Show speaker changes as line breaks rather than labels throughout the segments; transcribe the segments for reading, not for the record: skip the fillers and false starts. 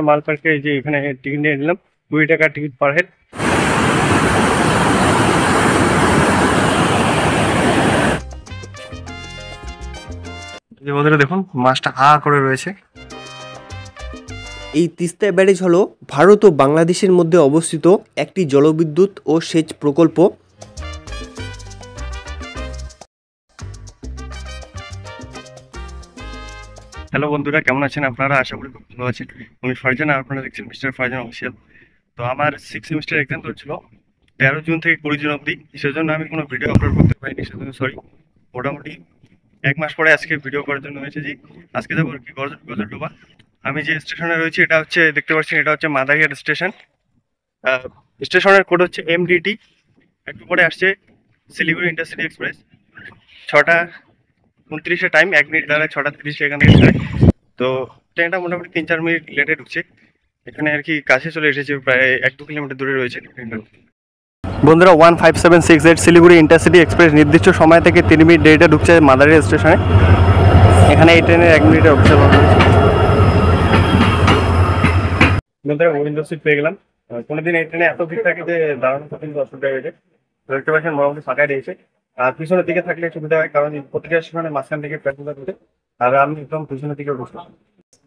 মাল পার্কে যে এখানে টিকিট নিয়ে নিলাম 20 টাকা টিকিট পার হেড। যে বন্ধুরা দেখুন মাছটা হা করে রয়েছে।
এই তিস্তা ব্যারেজ হলো ভারত ও বাংলাদেশের মধ্যে অবস্থিত একটি জলবিদ্যুৎ ও সেচ প্রকল্প।
হ্যালো বন্ধুরা, কেমন আছেন আপনারা? আশা করি খুব ভালো আছেন। আমি ফারজান আর আপনারা দেখছেন মিস্টার ফারজান অফিসিয়াল। তো আমার 6 সেমিস্টার এক্সাম চলছিল 13 জুন থেকে 20 জুন অবধি, সেজন্য আমি কোনো ভিডিও আপলোড করতে পারিনি, সেজন্য সরি। মোটামুটি 1 মাস পরে আজকে ভিডিও করার জন্য হয়েছে। যে আজকে যাবো আর কি গজলডোবা। আমি যে স্টেশনে রয়েছি এটা হচ্ছে, দেখতে পাচ্ছেন, এটা হচ্ছে মাদারিহাট স্টেশন। স্টেশনের কোড হচ্ছে MDT। একটু পরে আসছে Siliguri intercity express. 6:29 time, 1 minute দাঁড়ায় 6:30 এখান থেকে ছাড়ে। তো ট্রেনটা মোটামুটি 3-4 মিনিট লেটে ঢুকছে। এখানে আর কি কাছে চলে এসেছে, প্রায় 1-2 কিলোমিটার দূরে রয়েছে ট্রেনটা। বন্ধুরা 15768 শিলিগুড়ি ইন্টারসিটি এক্সপ্রেস নির্দিষ্ট সময় থেকে 3 মিনিট দেরিতে ঢুকছে মাদারিহাট স্টেশনে। এখানে এই ট্রেনের 1 মিনিটের অবজার্ভ হবে। বন্ধুরা উইন্ডো সিট পেয়ে গেলাম। কোনোদিন এই ট্রেনে এত ভিড় থাকে যে দাঁড়ানো কিন্তু অসুবিধা হয়েছে। দেখতে পাচ্ছেন মোটামুটি ফাঁকাই রয়েছে। আর পিছনের দিকে থাকলে সুবিধা হয়, কারণ প্রতিটা স্টেশনে মাঝখান থেকে প্যাসেঞ্জার রয়েছে। আর আমি একদম পিছনের দিকে বসে।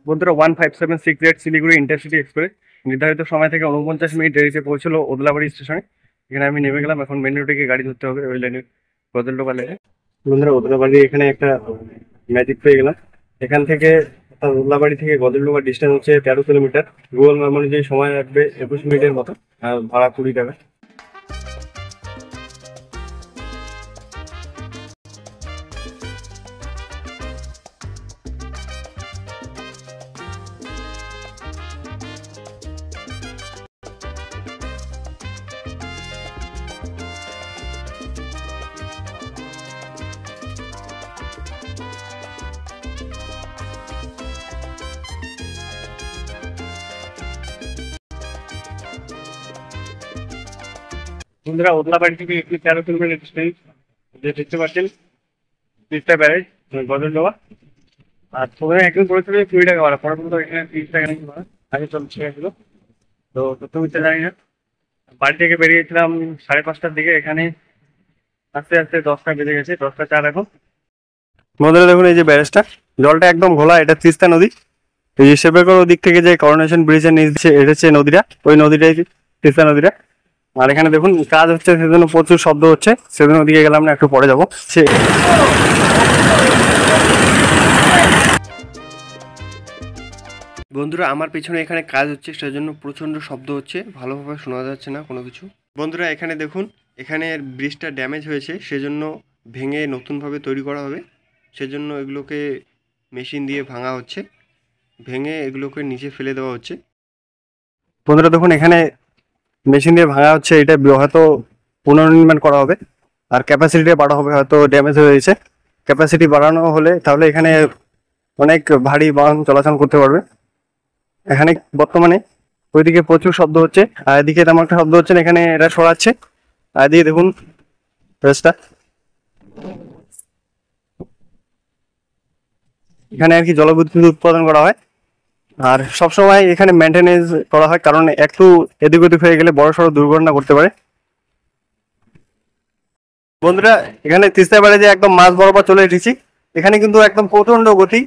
বন্ধুরা 15768 শিলিগুড়ি ইন্টারসিটি এক্সপ্রেস নির্ধারিত সময় থেকে 49 মিনিট দেরিতে পৌঁছলো ওদলাবাড়ি স্টেশনে। এখানে আমি নেমে গেলাম। এখন মেন রোডে গিয়ে গাড়ি ধরতে হবে, ওই লাইনে গজলডোবা লাইনে। বন্ধুরা ওদলাবাড়ি এখানে একটা ম্যাজিক পেয়ে গেলাম। এখান থেকে ওদলাবাড়ি থেকে গজলডোবা ডিস্টেন্স হচ্ছে 13 কিলোমিটার। গুগল ম্যাপ অনুযায়ী সময় লাগবে 21 মিনিটের মতো, আর ভাড়া 20 টাকা। বন্ধুরা ওদলাবাড়ি থেকে 13 কিলোমিটার ডিস্টেন্স, যে দেখতে পাচ্ছেন তিস্তা ব্যারেজ গজলডোবা। আর প্রথমে একদিন পড়েছিল 20 টাকা ভাড়া, পরবর্তী এখানে 30 টাকা নাকি ভাড়া, আগে 40 টাকা ছিল। তো তুমি জানি না, বাড়ি থেকে বেরিয়েছিলাম 5:30টার দিকে। এখানে আস্তে আস্তে 10টা বেজে গেছে, 10টা 4 এখন। বন্ধুরা দেখুন এই যে ব্যারেজটা, জলটা একদম ঘোলা। এটা তিস্তা নদী। এই যে শেপেকর দিক থেকে যে করোনেশন ব্রিজের নিচে এসেছে নদীটা, ওই নদীটাই তিস্তা নদীটা। আর এখানে দেখুন কাজ হচ্ছে, সেজন্য প্রচুর শব্দ হচ্ছে, সেজন্য ওদিকে গেলাম না, একটু পরে যাবো।
বন্ধুরা আমার পেছনে এখানে কাজ হচ্ছে, সেজন্য প্রচণ্ড শব্দ হচ্ছে, ভালোভাবে শোনা যাচ্ছে না কোনো কিছু। বন্ধুরা এখানে দেখুন, এখানে ব্রিজটা ড্যামেজ হয়েছে, সেজন্য ভেঙে নতুনভাবে তৈরি করা হবে। সেজন্য এগুলোকে মেশিন দিয়ে ভাঙা হচ্ছে, ভেঙে এগুলোকে নিচে ফেলে দেওয়া হচ্ছে।
বন্ধুরা দেখুন এখানে মেশিন দিয়ে ভাঙা হচ্ছে, এটা হয়তো পুনর্নির্মাণ করা হবে। আর ক্যাপাসিটিটা বাড়া হবে, হয়তো ড্যামেজ হয়ে গেছে। ক্যাপাসিটি বাড়ানো হলে তাহলে এখানে অনেক ভারী বাহন চলাচল করতে পারবে। এখানে বর্তমানে ওইদিকে প্রচুর শব্দ হচ্ছে, আর এদিকে তেমন একটা শব্দ হচ্ছে না। এখানে এটা সরাচ্ছে, আর এদিকে দেখুন রাস্তা। এখানে আর কি জলবিদ্যুৎ উৎপাদন করা হয়, আর সবসময় এখানে মেনটেনেন্স করা হয়, কারণ একটু এদিক ওদিক হয়ে গেলে বড় সড়ো দুর্ঘটনা করতে পারে। বন্ধুরা এখানে তিস্তা ব্যারেজে একদম মাঝ বরাবর চলে এসেছি। এখানে কিন্তু একদম প্রচন্ড গতি।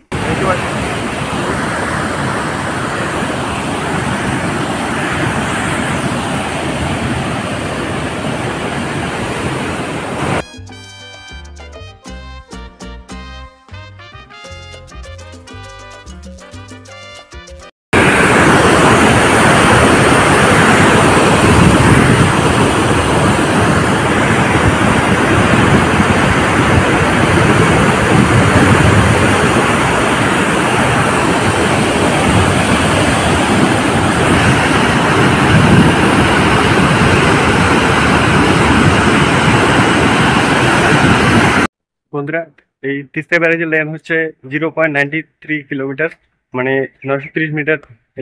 বন্ধুরা এই তিস্তা ব্যারেজের লেন্থ হচ্ছে 0.93 কিলোমিটার, মানে 930 মিটার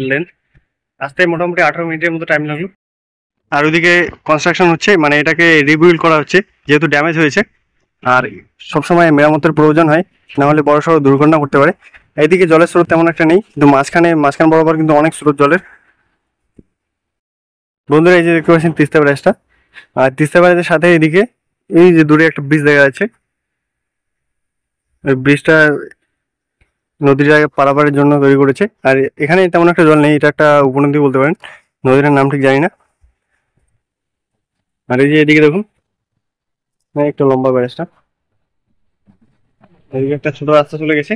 লেন্থ। আসতে মোটামুটি 18 মিনিটের মতো টাইম লাগলো। আর ওইদিকে কনস্ট্রাকশন হচ্ছে, মানে এটাকে রিবিল্ড করা হচ্ছে, যেহেতু ড্যামেজ হয়েছে। আর সবসময় মেরামতের প্রয়োজন হয়, না হলে বড়সড় দুর্ঘটনা করতে পারে। এইদিকে জলের স্রোত তেমন একটা নেই, কিন্তু মাঝখান বরাবর কিন্তু অনেক স্রোত জলের। বন্ধুরা এই যে দেখতে পাচ্ছেন তিস্তা ব্যারেজটা, আর তিস্তা ব্যারেজের সাথে এদিকে এই যে দূরে একটা ব্রিজ দেখা যাচ্ছে। ওই ব্রিজটা নদীর আগে পারাপারের জন্য তৈরি করেছে। আর এখানে তেমন একটা জল নেই, এটা একটা উপনদী বলতে পারেন, নদীটার নাম ঠিক জানি না। আর এই যে এদিকে দেখুন একটা লম্বা ব্যারেজটা, এদিকে একটা ছোট রাস্তা চলে গেছে,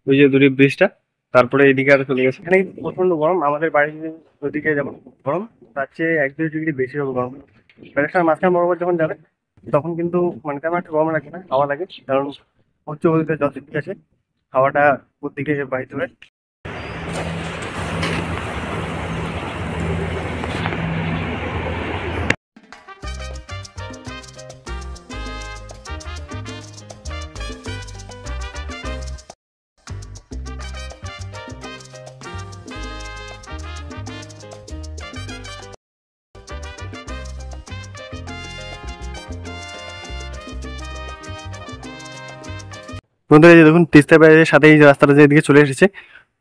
ওই যে দূরে ব্রিজটা, তারপরে এদিকে আরো চলে গেছে। এখানে প্রচন্ড গরম, আমাদের বাড়ির ওদিকে যেমন গরম তার চেয়ে 1-2 ডিগ্রি বেশি হবে গরম। ব্যারেজটার মাঝখান বরাবর যখন যাবে তখন কিন্তু মানে তেমন একটা গরম লাগে না, হাওয়া লাগে, কারণ উচ্চ গতিতে জল ঠিক আছে, হাওয়াটা উপর দিকে বাহিত হয়। বন্ধুরা এই যে দেখুন তিস্তা ব্যারেজের সাথে এই যে রাস্তাটা যে এদিকে চলে এসেছে,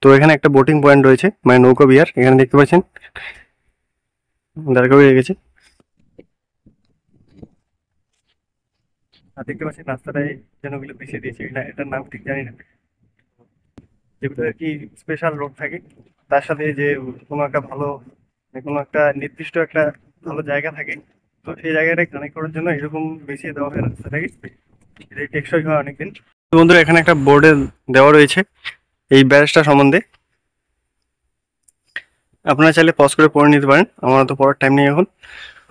তো এখানে একটা বোটিং পয়েন্ট রয়েছে, মানে নৌকা বিহার, এখানে দেখতে পাচ্ছেন দাঁড় করিয়ে রেখেছে। আর দেখতে পাচ্ছেন রাস্তাটায় যেন ওগুলো পিছিয়ে দিয়েছে, এটা এটার নাম ঠিক জানি না, যেগুলো আর কি স্পেশাল রোড থাকে তার সাথে যে কোনো একটা ভালো মানে কোনো একটা নির্দিষ্ট একটা ভালো জায়গা থাকে, তো সেই জায়গাটা কানেক্ট করার জন্য এরকম বেশি দেওয়া হয় রাস্তাটাকে, এটা টেকসই হয় অনেকদিন। বন্ধুরা এখানে একটা বোর্ডে দেওয়া রয়েছে এই ব্যারেজটা সম্বন্ধে, আপনারা চাইলে পজ করে পড়ে নিতে পারেন, আমার তো পড়ার টাইম নেই এখন।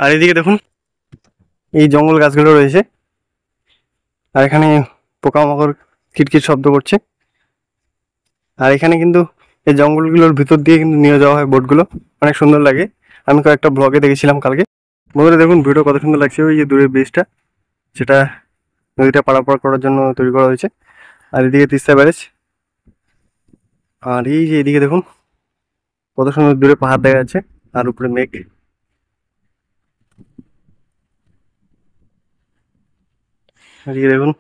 আর এদিকে দেখুন এই জঙ্গল গাছগুলো রয়েছে, আর এখানে পোকামাকড় কিটকিট শব্দ করছে। আর এখানে কিন্তু এই জঙ্গলগুলোর ভিতর দিয়ে কিন্তু নিয়ে যাওয়া হয় বোটগুলো, অনেক সুন্দর লাগে, আমি কয়েকটা ব্লগে দেখেছিলাম কালকে। বন্ধুরা দেখুন ভিডিও কত সুন্দর লাগছে, ওই যে দূরের ব্রিজটা যেটা নদীটা পারাপার করার জন্য তৈরি করা হয়েছে। আর এদিকে তিস্তা ব্যারেজ, আর এই যে এদিকে দেখুন কত সুন্দর দূরে পাহাড় দেখা যাচ্ছে, আর উপরে মেঘ। এদিকে দেখুন,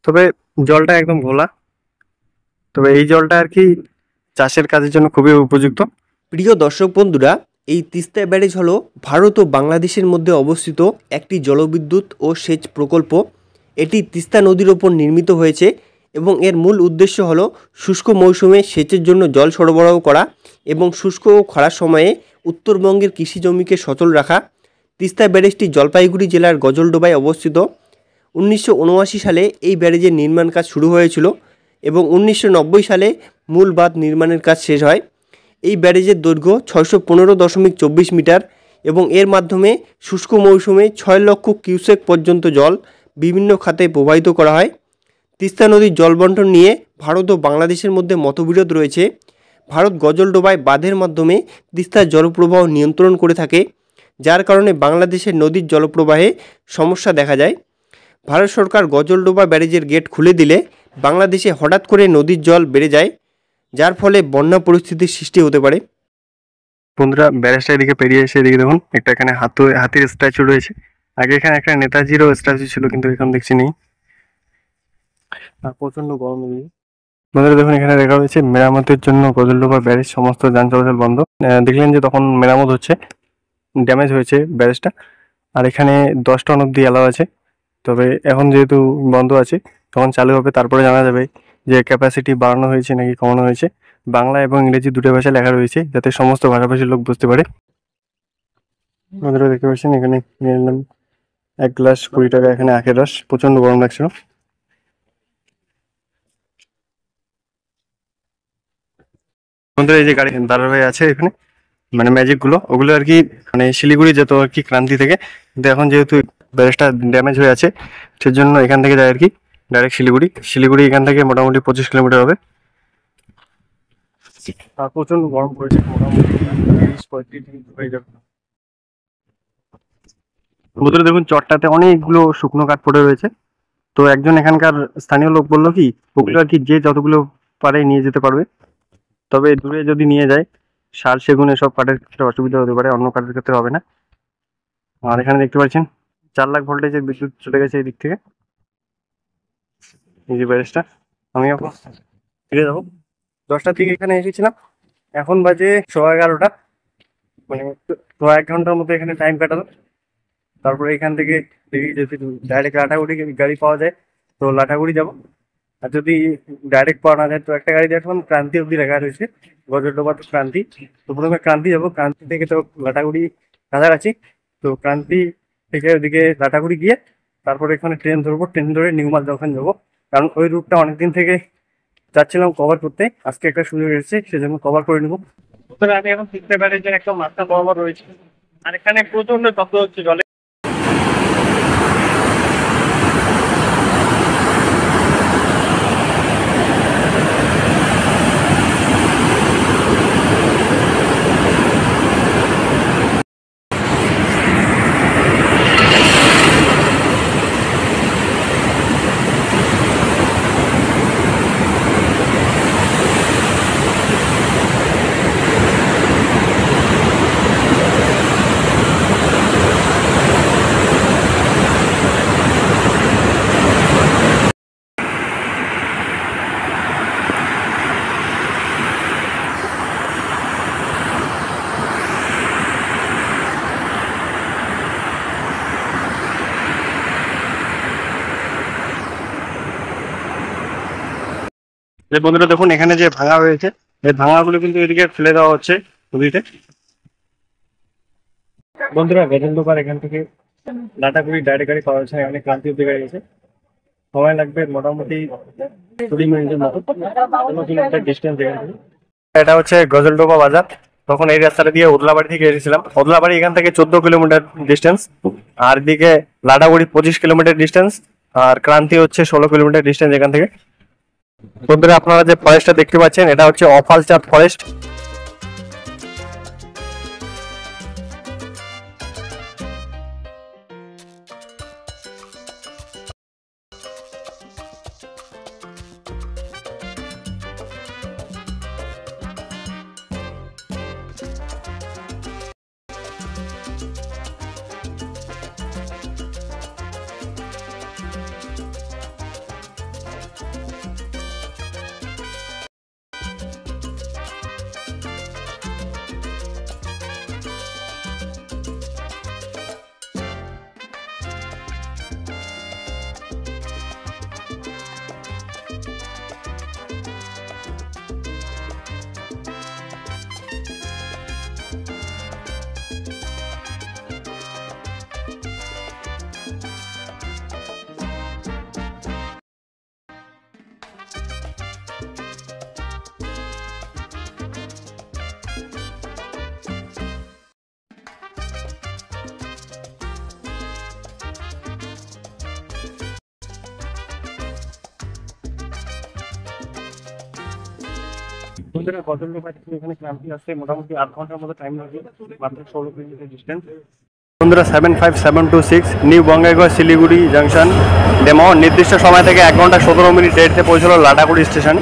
তবে জলটা একদম ঘোলা, তবে এই জলটা আর কি চাষের কাজের জন্য খুবই উপযুক্ত।
প্রিয় দর্শক বন্ধুরা, এই তিস্তা ব্যারেজ হলো ভারত ও বাংলাদেশের মধ্যে অবস্থিত একটি জলবিদ্যুৎ ও সেচ প্রকল্প। এটি তিস্তা নদীর ওপর নির্মিত হয়েছে এবং এর মূল উদ্দেশ্য হলো শুষ্ক মৌসুমে সেচের জন্য জল সরবরাহ করা এবং শুষ্ক ও খরার সময়ে উত্তরবঙ্গের কৃষি জমিকে সচল রাখা। তিস্তা ব্যারেজটি জলপাইগুড়ি জেলার গজলডোবায় অবস্থিত। 1979 সালে এই ব্যারেজের নির্মাণ কাজ শুরু হয়েছিল এবং 1990 সালে মূল বাঁধ নির্মাণের কাজ শেষ হয়। এই ব্যারেজের দৈর্ঘ্য 615.24 মিটার এবং এর মাধ্যমে শুষ্ক মৌসুমে 6 লক্ষ কিউসেক পর্যন্ত জল বিভিন্ন খাতে প্রবাহিত করা হয়। তিস্তা নদীর জল বন্টন নিয়ে ভারত ও বাংলাদেশের মধ্যে মতবিরোধ রয়েছে। ভারত গজলডোবায় বাঁধের মাধ্যমে তিস্তার জলপ্রবাহ নিয়ন্ত্রণ করে থাকে, যার কারণে বাংলাদেশের নদীর জলপ্রবাহে সমস্যা দেখা যায়। ভারত সরকার গজলডোবা ব্যারেজের গেট খুলে দিলে বাংলাদেশে হঠাৎ করে নদীর জল বেড়ে যায়, যার ফলে বন্যা পরিস্থিতির সৃষ্টি হতে পারে।
বন্ধুরা ব্যারেজটা এদিকে পেরিয়ে এসে এদিকে দেখুন একটা এখানে হাতির স্ট্যাচু রয়েছে, আগে এখানে একটা নেতাজিরও স্ট্যাচু ছিল কিন্তু এখন দেখছি নেই। আর প্রচন্ড গরম এদিকে। বন্ধুরা দেখুন এখানে লেখা রয়েছে মেরামতের জন্য গজলডোবা ব্যারেজ সমস্ত যান চলাচল বন্ধ। দেখলেন যে তখন মেরামত হচ্ছে, ড্যামেজ হয়েছে ব্যারেজটা। আর এখানে 10 টন অব্দি অ্যালাউ আছে, তবে এখন যেহেতু বন্ধ আছে তখন চালু হবে, তারপরে জানা যাবে যে ক্যাপাসিটি বাড়ানো হয়েছে নাকি কমানো হয়েছে। বাংলা এবং ইংরেজি দুটো ভাষায় লেখা রয়েছে যাতে সমস্ত ভাষাভাষীর লোক বুঝতে পারে। বন্ধুরা দেখতে পাচ্ছেন এখানে নিয়ে নিলাম 1 গ্লাস 20 টাকা, এখানে আখের রস, প্রচন্ড গরম লাগছিল। বন্ধুরা এই যে গাড়ি দাঁড়ার হয়ে আছে এখানে, মানে ম্যাজিক গুলো ওগুলো আর কি মানে শিলিগুড়ি যেত আর কি ক্রান্তি থেকে, কিন্তু এখন যেহেতু ব্যারেজটা ড্যামেজ হয়ে আছে সেজন্য এখান থেকে যায় আর কি ডাইরেক্ট শিলিগুড়ি এখান থেকে মোটামুটি 25 কিলোমিটার হবে। আর প্রচন্ড গরম পড়েছে, মোটামুটি 30-35 ডিগ্রি হয়ে যাবে। বন্ধুরা দেখুন চটটাতে অনেকগুলো শুকনো কাঠ পড়ে রয়েছে, তো একজন এখানকার স্থানীয় লোক বললো কি ওগুলো আর কি যে যতগুলো পারে নিয়ে যেতে পারবে, তবে দূরে যদি নিয়ে যায় শাল সেগুন এসব কাঠের ক্ষেত্রে অসুবিধা হতে পারে, অন্য কাঠের ক্ষেত্রে হবে না। আর এখানে দেখতে পাচ্ছেন 4 লাখ ভোল্টেজের বিদ্যুৎ চলে গেছে এই দিক থেকে। এই যে ব্যারেজটা। আমি এখন ফিরে যাবো। 10টার দিকে এখানে এসেছিলাম, এখন বাজে 11:15, মানে 1 ঘন্টার মতো এখানে টাইম কাটালো। তারপরে এখান থেকে দেখি যদি ডাইরেক্ট লাটাগুড়ি গাড়ি পাওয়া যায় তো লাটাগুড়ি যাবো, আর যদি ডাইরেক্ট পাওয়া না যায় তো একটা গাড়ি দেখলাম ক্রান্তি অব্দি লেখা রয়েছে, গজরডোবা টু ক্রান্তি। তো প্রথমে ক্রান্তি যাবো, ক্রান্তি থেকে তো লাটাগুড়ি কাছাকাছি, তো ক্রান্তি থেকে ওদিকে লাটাগুড়ি গিয়ে তারপরে এখানে ট্রেন ধরবো, ট্রেন ধরে নিউ মালদা ওখানে যাবো। কারণ ওই রুটটা অনেকদিন থেকে যাচ্ছিলাম কভার করতে, আজকে একটা সুযোগ এসেছে সেজন্য কভার করে নেবো। আমি এখন তিস্তা ব্যারেজের একটা মাথা বরাবর রয়েছে, আর এখানে প্রচন্ড শব্দ হচ্ছে জলে। যে বন্ধুরা দেখুন এখানে যে ভাঙা হয়েছে, এই ভাঙাগুলো কিন্তু এদিকে ফেলে দেওয়া হচ্ছে নদীতে। বন্ধুরা গজলডোবার এখান থেকে লাটাগুড়ি ডাইরেক্ট গাড়ি পাওয়া যাচ্ছে, এখানে ক্রান্তি অব্দি গাড়ি আছে, সময় লাগবে মোটামুটি 20 মিনিটের মতো, 15 কিলোমিটার ডিস্টেন্স এখান থেকে। এটা হচ্ছে গজলডোবা বাজার। তখন এই রাস্তাটা দিয়ে ওদলাবাড়ি থেকে এসেছিলাম, ওদলাবাড়ি এখান থেকে 14 কিলোমিটার ডিস্টেন্স, আর এদিকে লাটাগুড়ি 25 কিলোমিটার ডিস্টেন্স, আর ক্রান্তি হচ্ছে 16 কিলোমিটার ডিস্টেন্স এখান থেকে। বন্ধুরা আপনারা যে ফরেস্টটা দেখতে পাচ্ছেন এটা হচ্ছে অফালচার ফরেস্ট। বন্ধুরা গজলডোবা থেকে এখানে ক্রান্তি আসতে মোটামুটি 8 ঘন্টার মতো টাইম লাগবে, মাত্র 16 কিলোমিটার ডিস্টেন্স। বন্ধুরা 75726 new Bongaigaon Siliguri junction demo নির্দিষ্ট সময় থেকে 1 ঘন্টা 17 মিনিট লেটে পৌঁছলো লাটাগুড়ি স্টেশন।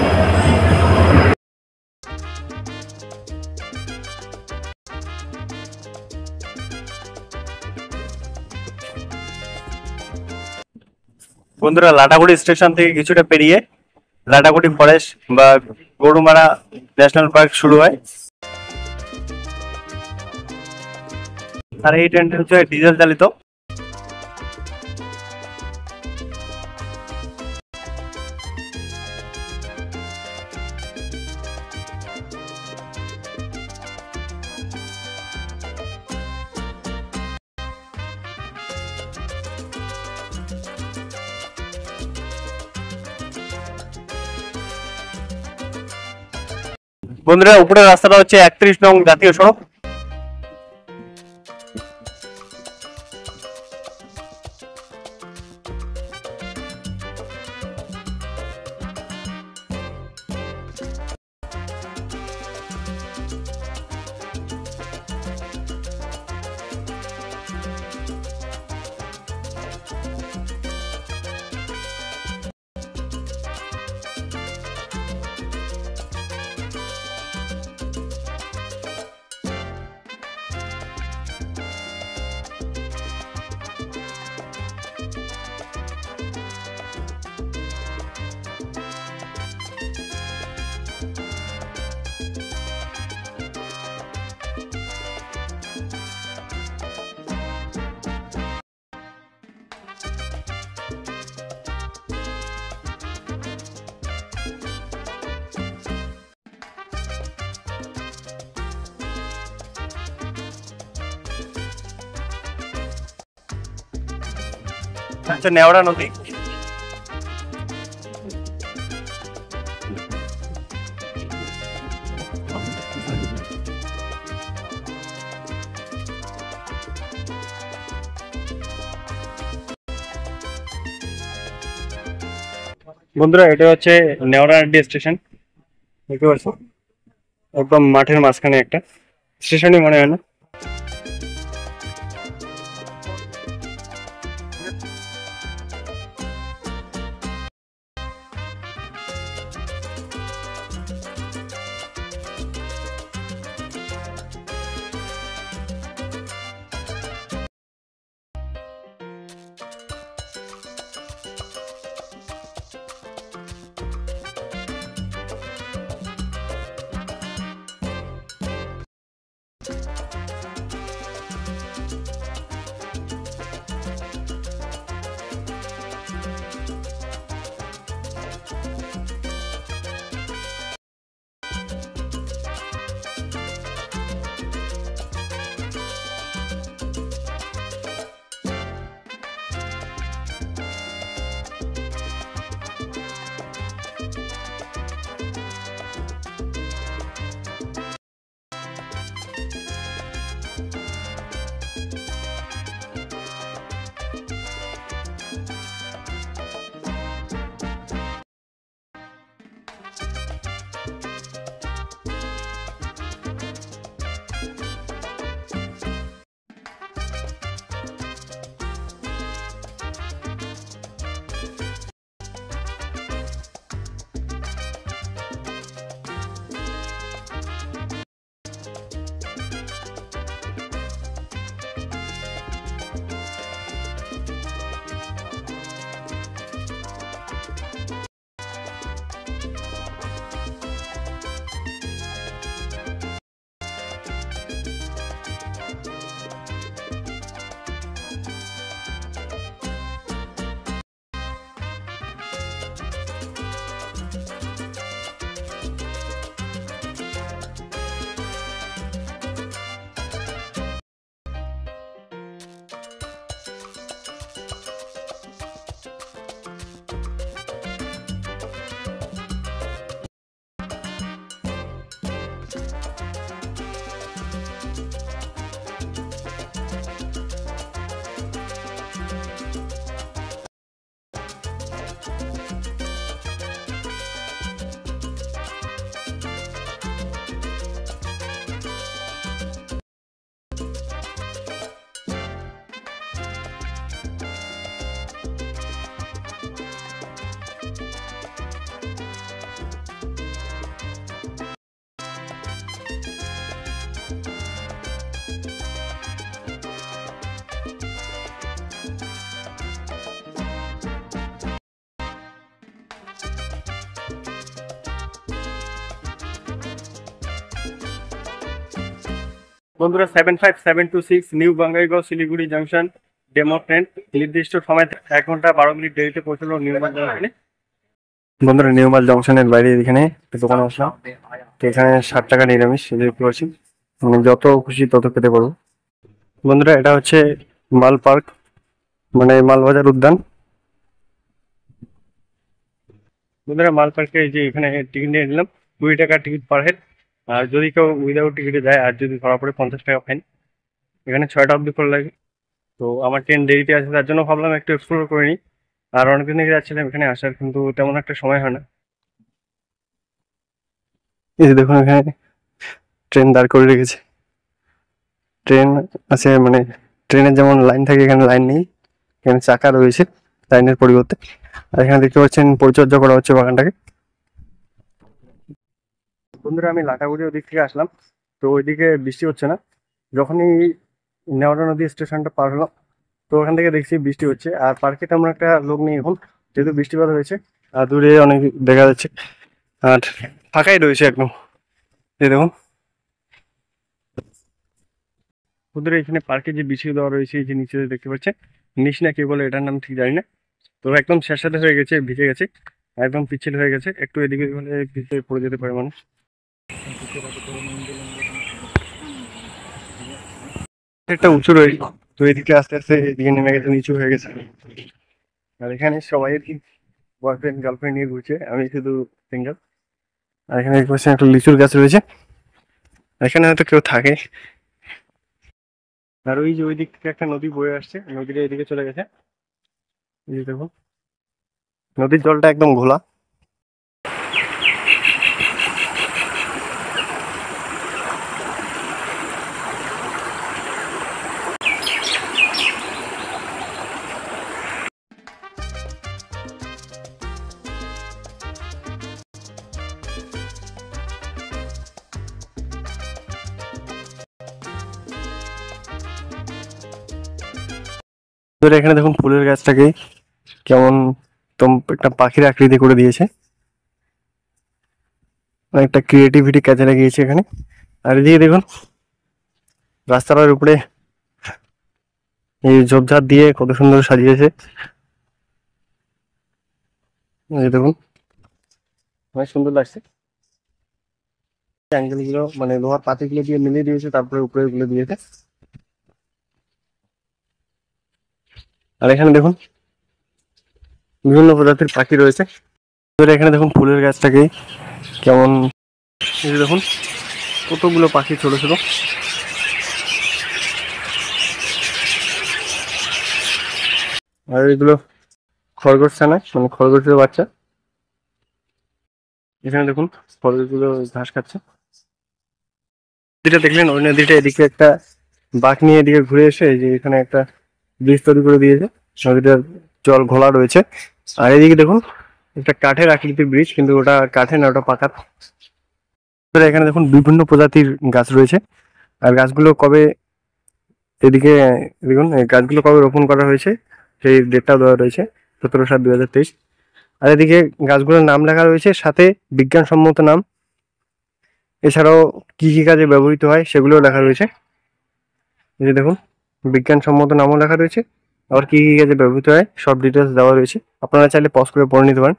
বন্ধুরা লাটাগুড়ি স্টেশন থেকে কিছুটা পেরিয়ে লাটাগুড়ি ফরেস্ট বা গরুমারা ন্যাশনাল পার্ক শুরু হয়। আর এই ট্রেনটা হচ্ছে ডিজেল চালিত। বন্ধুরা উপরের রাস্তাটা হচ্ছে 31 নং জাতীয় সড়ক। আচ্ছা, নেওড়া নদী। বন্ধুরা, এটা হচ্ছে নেওড়াহাটি স্টেশন, দেখতে পাচ্ছ, একদম মাঠের মাঝখানে একটা স্টেশনই মনে হয় না। বন্ধুরা, 75726 new Bongaigaon Siliguri junction demo train নির্দিষ্ট সময় 1 ঘন্টা 12 মিনিট দেরিতে পৌঁছলো নিউমাল জংশনে। বন্ধুরা, নিউমাল জংশনের বাইরে এখানে দোকানে আসলাম, তো এখানে 60 টাকা নিরামিষ দেখতে পাচ্ছি, মানে যত খুশি তত খেতে পারবো। বন্ধুরা, এটা হচ্ছে মাল পার্ক, মানে মালবাজার উদ্যান। বন্ধুরা, মাল পার্কে এই যে এখানে টিকিট নিয়ে নিলাম, 20 টাকা টিকিট পার হেড, আর যদি কেউ উইদাউট টিকিটে যায় আর যদি ধরা পড়ে 50 টাকা ফাইন। এখানে 6টা অবধি খোলা লাগে। তো আমার ট্রেন দেরিতে আছে, তার জন্য ভাবলাম একটু এক্সপ্লোর করে নিই। আর অনেকদিন থেকে যাচ্ছিলাম এখানে আসার, কিন্তু তেমন একটা সময় হয় না। এই যে দেখুন, এখানে ট্রেন দাঁড় করে রেখেছে, ট্রেন আছে, মানে ট্রেনের যেমন লাইন থাকে এখানে লাইন নেই, এখানে চাকা রয়েছে লাইনের পরিবর্তে। আর এখানে দেখতে পাচ্ছেন পরিচর্যা করা হচ্ছে বাগানটাকে। বন্ধুরা, আমি লাটাগুড়ি ওদিক থেকে আসলাম, তো ওইদিকে বৃষ্টি হচ্ছে না। যখনই নেওড়া নদী স্টেশনটা পার হলাম, তো ওখান থেকে দেখছি বৃষ্টি হচ্ছে। আর পার্কে তেমন একটা লোক নেই এখন, যেহেতু বৃষ্টিপাত হয়েছে। আর দূরে অনেক দেখা যাচ্ছে, আর ফাঁকাই রয়েছে একদম। এই দেখুন বন্ধুরা, এখানে পার্কে যে বিছিয়ে দেওয়া রয়েছে, এই যে নিচে দেখতে পাচ্ছেন, নিশ না কি বলে এটার নাম ঠিক জানি না, তো একদম স্যাঁতস্যাঁতে হয়ে গেছে, ভিজে গেছে, একদম পিচ্ছিল হয়ে গেছে। একটু এদিকে হলে ভিজে পড়ে যেতে পারে মানুষ। একটা উঁচু রয়েছে, তো এদিকে আস্তে আস্তে এদিকে নেমে গেছে, নিচু হয়ে গেছে। আর এখানে সবাই আর কি বয়ফ্রেন্ড গার্লফ্রেন্ড নিয়ে ঘুরছে, আমি শুধু সিঙ্গেল। আর এখানে এক পাশে একটা লিচুর গাছ রয়েছে, এখানে হয়তো কেউ থাকে। আর ওই যে ওই দিক থেকে একটা নদী বয়ে আসছে, নদীটা এদিকে চলে গেছে। এই যে দেখুন নদীর জলটা একদম ঘোলা। এখানে দেখুন ফুলের গাছটাকে কেমন একটা পাখির আকৃতি করে দিয়েছে, একটা ক্রিয়েটিভিটি কাজে লাগিয়েছে এখানে। আর এদিকে দেখুন রাস্তাটার উপরে এই ঝোপঝাড় দিয়ে কত সুন্দর সাজিয়েছে। এই দেখুন অনেক সুন্দর লাগছে, অ্যাঙ্গেল গুলো মানে লোহার পাতিগুলো দিয়ে মিলিয়ে দিয়েছে, তারপরে উপরে গুলো দিয়েছে। আর এখানে দেখুন বিভিন্ন প্রজাতির পাখি রয়েছে। এখানে দেখুন ফুলের গাছটাকে কেমন, এই যে দেখুন কতগুলো পাখি ছোট ছোট। আর এগুলো খরগোশ ছানা, মানে খরগোশের বাচ্চা। এখানে দেখুন খরগোশগুলো ঘাস খাচ্ছে। নদীটা দেখলেন, ওই নদীটা এদিকে একটা বাঁক নিয়ে এদিকে ঘুরে এসে এই যে এখানে একটা ব্রিজ তৈরি করে দিয়েছে, নদীটার জল ঘোলা রয়েছে। আর এদিকে দেখুন একটা কাঠের আকৃতির ব্রিজ, কিন্তু ওটা কাঠের না, ওটা পাকার। এখানে দেখুন বিভিন্ন প্রজাতির গাছ রয়েছে। আর গাছগুলো কবে, এদিকে দেখুন এই গাছগুলো কবে রোপণ করা হয়েছে সেই ডেটটাও দেওয়া রয়েছে, 17/7/2023। আর এদিকে গাছগুলোর নাম লেখা রয়েছে, সাথে বিজ্ঞানসম্মত নাম, এছাড়াও কি কি কাজে ব্যবহৃত হয় সেগুলোও লেখা রয়েছে। এই যে দেখুন বিজ্ঞানসম্মত নামও লেখা রয়েছে, আবার কি কি কাজে ব্যবহৃত হয় সব ডিটেলস দেওয়া রয়েছে, আপনারা চাইলে পজ করে পড়ে নিতে পারেন।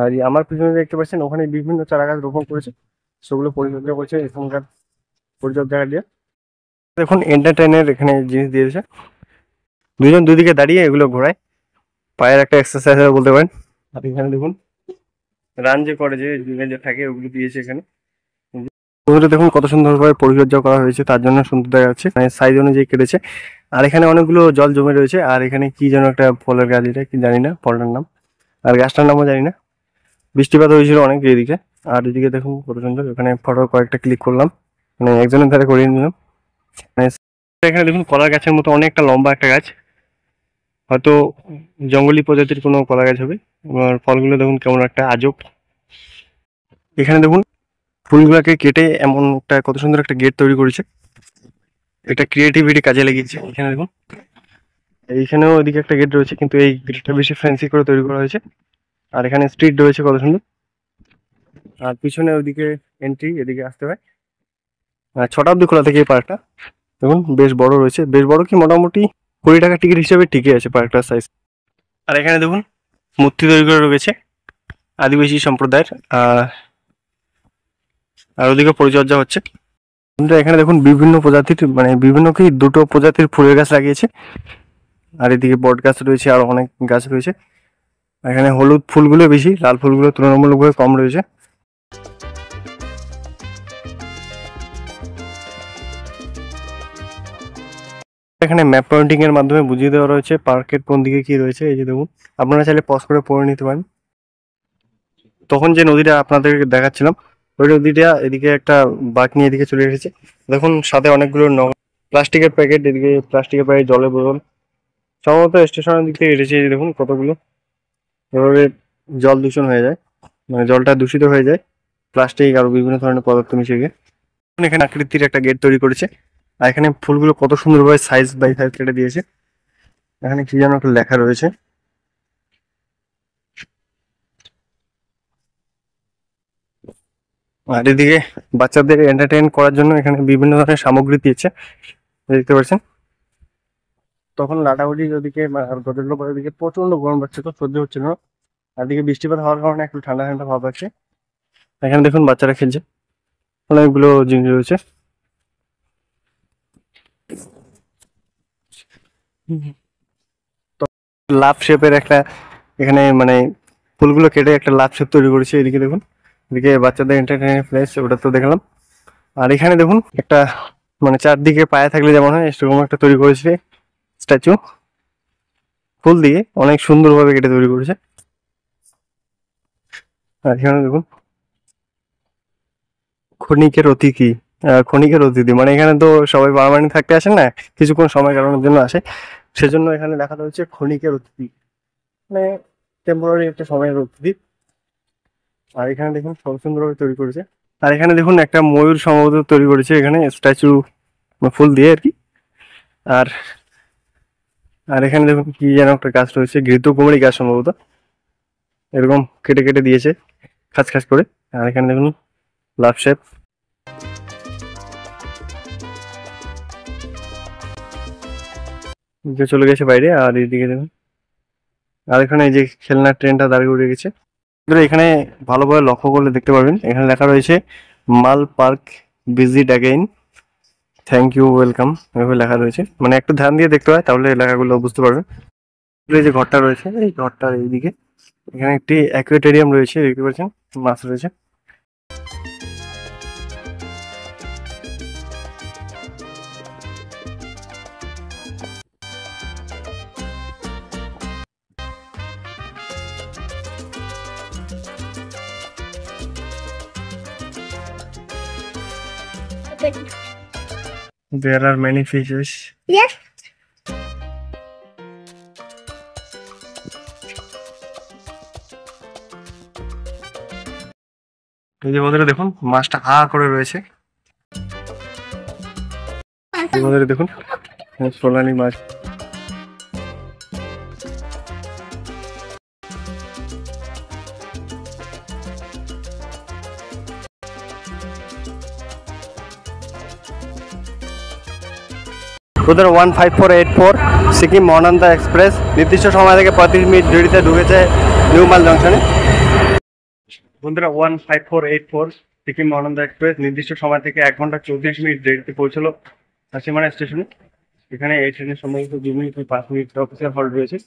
আর এই আমার পিছনে দেখতে পাচ্ছেন ওখানে বিভিন্ন চারা গাছ রোপণ করেছে, সেগুলো পরিচর্যা করছে এখানকার পরিচর্যা দিয়ে। দেখুন এন্টারটেইনের এখানে জিনিস দিয়েছে, দুজন দুদিকে দাঁড়িয়ে এগুলো ঘোরায়, পায়ের একটা এক্সারসাইজ বলতে পারেন। আর এখানে দেখুন রান যে করে যে জিমে যে থাকে ওগুলো দিয়েছে এখানে। ওগুলো দেখুন কত সুন্দরভাবে পরিচর্যা করা হয়েছে, তার জন্য সুন্দর দেখা যাচ্ছে, মানে সাইজ অনুযায়ী কেটেছে। আর এখানে অনেকগুলো জল জমে রয়েছে। আর এখানে কি যেন একটা ফলের গাছ, এটা কি জানি না ফলটার নাম, আর গাছটার নামও জানি না। বৃষ্টিপাত হয়েছিল অনেক এদিকে। আর এদিকে দেখুন কত সুন্দর, এখানে ফটো কয়েকটা ক্লিক করলাম, মানে একজনের ধারে করিয়ে নিলাম। মানে এখানে দেখুন কলার গাছের মতো অনেকটা লম্বা একটা গাছ, হয়তো জঙ্গলি প্রজাতির কোনো কলা গাছ হবে। আর ফলগুলো দেখুন কেমন একটা আজব। এখানে দেখুন ফুলগুলোকে কেটে এমন একটা কত সুন্দর একটা গেট তৈরি করেছে, এটা ক্রিয়েটিভিটি কাজে লাগিয়েছে। এখানে দেখুন এইখানেও ওইদিকে একটা গেট রয়েছে, কিন্তু এই গেটটা বেশি ফ্যান্সি করে তৈরি করা হয়েছে। আর এখানে স্ট্রিট রয়েছে কত সুন্দর। আর পিছনে ওইদিকে এন্ট্রি, এদিকে আসতে হয়। আর 6টা অব্দি খোলা থাকে এই পার্কটা। দেখুন বেশ বড় রয়েছে, বেশ বড় কি মোটামুটি 20 টাকা টিকিট হিসেবে টিকে আছে পার্কটার সাইজ। আর এখানে দেখুন মূর্তি তৈরি করে রয়েছে আদিবাসী সম্প্রদায়ের। আর ওদিকে পরিচর্যা হচ্ছে। কিন্তু এখানে দেখুন বিভিন্ন প্রজাতির, মানে বিভিন্ন কি 2টো প্রজাতির ফুলের গাছ লাগিয়েছে। আর এদিকে বট গাছ রয়েছে, আর অনেক গাছ রয়েছে। এখানে হলুদ ফুলগুলো বেশি, লাল ফুলগুলো তুলনামূলকভাবে কম রয়েছে। এখানে ম্যাপ পয়েন্টিং এর মাধ্যমে বুঝিয়ে দেওয়া রয়েছে পার্কের কোন দিকে কি রয়েছে। এই যে দেখুন আপনারা চাইলে পজ করে পড়ে নিতে পারেন। তখন যে নদীটা আপনাদেরকে দেখাচ্ছিলাম, ওই নদীটা এদিকে একটা বাঁক নিয়ে এদিকে চলে এসেছে। দেখুন সাথে অনেকগুলো প্লাস্টিকের প্যাকেট, এদিকে প্লাস্টিকের প্যাকেট, জলের বোতল, সম্ভবত স্টেশনের দিক থেকে এসেছে। এই যে দেখুন কতগুলো, এভাবে জল দূষণ হয়ে যায়, মানে জলটা দূষিত হয়ে যায় প্লাস্টিক আর বিভিন্ন ধরনের পদার্থ মিশে গিয়ে। এখানে আকৃতির একটা গেট তৈরি করেছে। আর এখানে ফুলগুলো কত সুন্দরভাবে সাইজ বাই সাইজ কেটে দিয়েছে। এখানে কি যেন একটা লেখা রয়েছে। আর এদিকে বাচ্চাদের এন্টারটেইন করার জন্য এখানে বিভিন্ন ধরনের সামগ্রী দিয়েছে, দেখতে পাচ্ছেন। তখন লাটাগুড়ির ওদিকে আর গদরলোপার ওদিকে প্রচন্ড গরম লাগছে, তো সহ্য হচ্ছিল না। আর এদিকে বৃষ্টিপাত হওয়ার কারণে একটু ঠান্ডা ঠান্ডা ভাব আছে। এখানে দেখুন বাচ্চারা খেলছে, অনেকগুলো জিনিস রয়েছে। লাভ শেপের একটা এখানে মানে ফুলগুলো কেটে একটা লাভ শেপ তৈরি করেছে। এদিকে দেখুন, এদিকে বাচ্চাদের এন্টারটেইনমেন্ট প্লেস, ওটা তো দেখলাম। আর এখানে দেখুন একটা মানে চারদিকে পায়ে থাকলে যেমন হয় সেরকম একটা তৈরি করেছে স্ট্যাচু, ফুল দিয়ে অনেক সুন্দরভাবে কেটে তৈরি করেছে। আর এখানে দেখুন ক্ষণিকের অতিথি, ক্ষণিকের অতিথি মানে এখানে তো সবাই পার্মানেন্ট থাকতে আসেন না, কিছুক্ষণ সময় কাটানোর জন্য আসে, সেজন্য এখানে লেখা রয়েছে ক্ষণিকের অতিথি, মানে টেম্পোরারি একটা সময়ের অতিথি। আর এখানে দেখুন সব সুন্দরভাবে তৈরি করেছে। আর এখানে দেখুন একটা ময়ূর সম্ভবত তৈরি করেছে এখানে স্ট্যাচু, ফুল দিয়ে আর কি। আর আর এখানে দেখুন কি যেন একটা গাছ রয়েছে, ঘৃতকুমারী গাছ সম্ভবত, এরকম কেটে কেটে দিয়েছে খাঁচ খাঁচ করে। আর এখানে দেখুন লাভ শেপ। চলে গেছে বাইরে। আর এইদিকে দেখুন, আর এখানে এই যে খেলনার ট্রেনটা দাঁড়িয়ে উঠে গেছে। এখানে ভালোভাবে লক্ষ্য করলে দেখতে পারবেন এখানে লেখা রয়েছে Mal park visit again, thank you, welcome, এভাবে লেখা রয়েছে। মানে একটু ধ্যান দিয়ে দেখতে হয় তাহলে এই লেখাগুলো বুঝতে পারবেন। এই যে ঘরটা রয়েছে, এই ঘরটার এইদিকে এখানে একটি অ্যাকুয়ারিয়াম রয়েছে, দেখতে পাচ্ছেন মাছ রয়েছে। There are many fishes.
Yes.
এই যে বন্ধুরা দেখুন মাছটা হা করে রয়েছে। এই বন্ধুরা দেখুন সোনালী মাছ। ওদের 15484 সিকিম মহানন্দা এক্সপ্রেস নির্দিষ্ট সময় থেকে 35 মিনিট দেরিতে ঢুকেছে নিউ মাল জংশনে। বন্ধুরা 15484 সিকিম মহানন্দা এক্সপ্রেস নির্দিষ্ট সময় থেকে 1 ঘন্টা 34 মিনিট দেরিতে পৌঁছলো হাসিমারা স্টেশনে। এখানে এই ট্রেনের সম্ভবত 2 মিনিট 5 মিনিট অফিসিয়াল হল্ট রয়েছে।